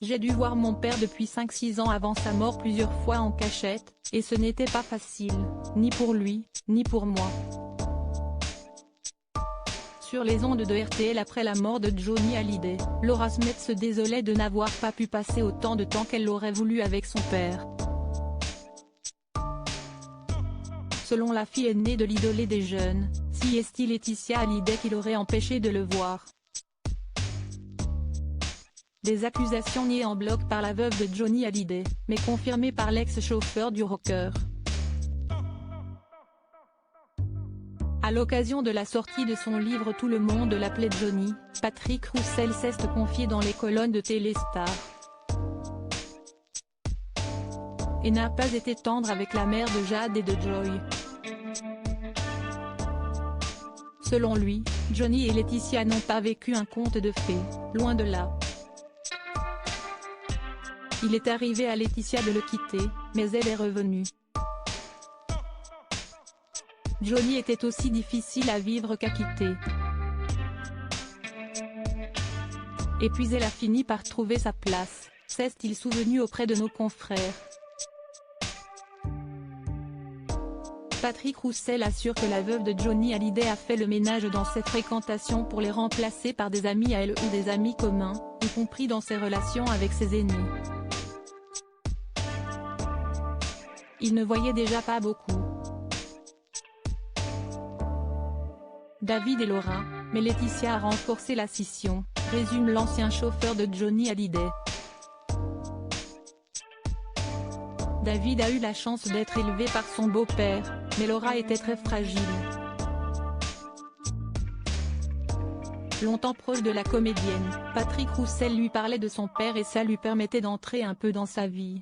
J'ai dû voir mon père depuis 5-6 ans avant sa mort plusieurs fois en cachette, et ce n'était pas facile, ni pour lui, ni pour moi. Sur les ondes de RTL après la mort de Johnny Hallyday, Laura Smith se désolait de n'avoir pas pu passer autant de temps qu'elle l'aurait voulu avec son père. Selon la fille aînée de l'idolée des jeunes, c'est Laetitia Hallyday qui l'aurait empêché de le voir. Des accusations niées en bloc par la veuve de Johnny Hallyday, mais confirmées par l'ex-chauffeur du rocker. À l'occasion de la sortie de son livre Tout le monde l'appelait Johnny, Patrick Roussel s'est confié dans les colonnes de Téléstar. Et n'a pas été tendre avec la mère de Jade et de Joy. Selon lui, Johnny et Laetitia n'ont pas vécu un conte de fées, loin de là. Il est arrivé à Laetitia de le quitter, mais elle est revenue. Johnny était aussi difficile à vivre qu'à quitter. Et puis elle a fini par trouver sa place, s'est-il souvenu auprès de nos confrères. Patrick Roussel assure que la veuve de Johnny Hallyday a fait le ménage dans ses fréquentations pour les remplacer par des amis à elle ou des amis communs, y compris dans ses relations avec ses ennemis. Il ne voyait déjà pas beaucoup David et Laura, mais Laetitia a renforcé la scission, résume l'ancien chauffeur de Johnny Hallyday. David a eu la chance d'être élevé par son beau-père, mais Laura était très fragile. Longtemps proche de la comédienne, Patrick Roussel lui parlait de son père et ça lui permettait d'entrer un peu dans sa vie.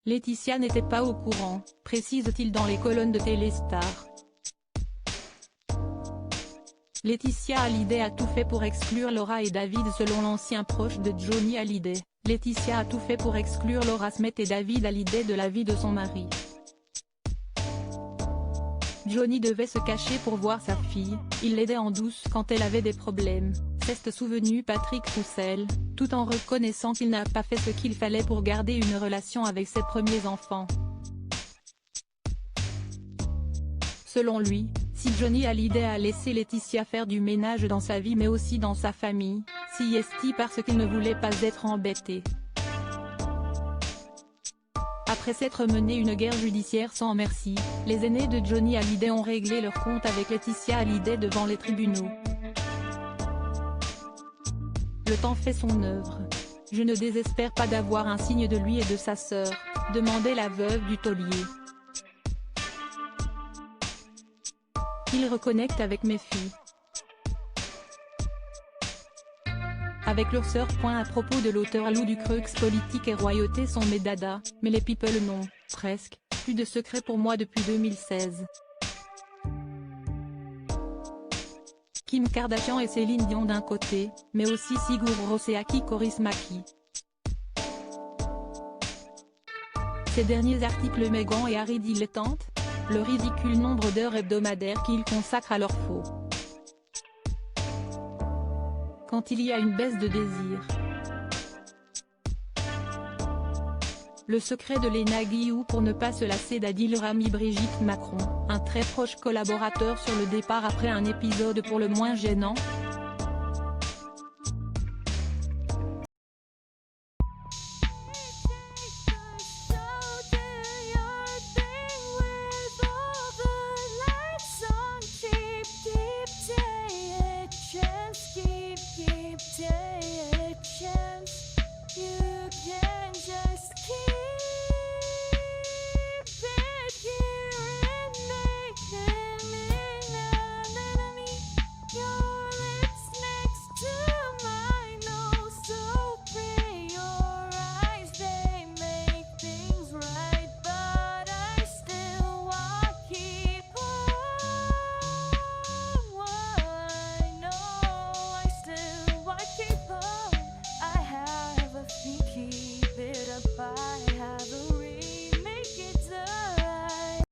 Laetitia n'était pas au courant, précise-t-il dans les colonnes de Téléstar. Laetitia Hallyday a tout fait pour exclure Laura et David selon l'ancien proche de Johnny Hallyday. Laetitia a tout fait pour exclure Laura Smith et David Hallyday de la vie de son mari. Johnny devait se cacher pour voir sa fille, il l'aidait en douce quand elle avait des problèmes, s'est souvenu Patrick Roussel, tout en reconnaissant qu'il n'a pas fait ce qu'il fallait pour garder une relation avec ses premiers enfants. Selon lui, si Johnny Hallyday a laissé Laetitia faire du ménage dans sa vie mais aussi dans sa famille, c'est parce qu'il ne voulait pas être embêté. Après s'être mené une guerre judiciaire sans merci, les aînés de Johnny Hallyday ont réglé leur compte avec Laetitia Hallyday devant les tribunaux. Le temps fait son œuvre. Je ne désespère pas d'avoir un signe de lui et de sa sœur, demandait la veuve du taulier. Il reconnecte avec mes filles. Avec leur sœur. À propos de l'auteur Lou Ducreux, politique et royauté sont mes dadas, mais les people non, presque, plus de secret pour moi depuis 2016. Kim Kardashian et Céline Dion d'un côté, mais aussi Sigur Rós et Aki Kaurismäki. Ces derniers articles Meghan et Harry dilettantes, le ridicule nombre d'heures hebdomadaires qu'ils consacrent à leur faux. Quand il y a une baisse de désir. Le secret de Léna Guillou pour ne pas se lasser d'Adil Rami. Brigitte Macron, un très proche collaborateur sur le départ après un épisode pour le moins gênant,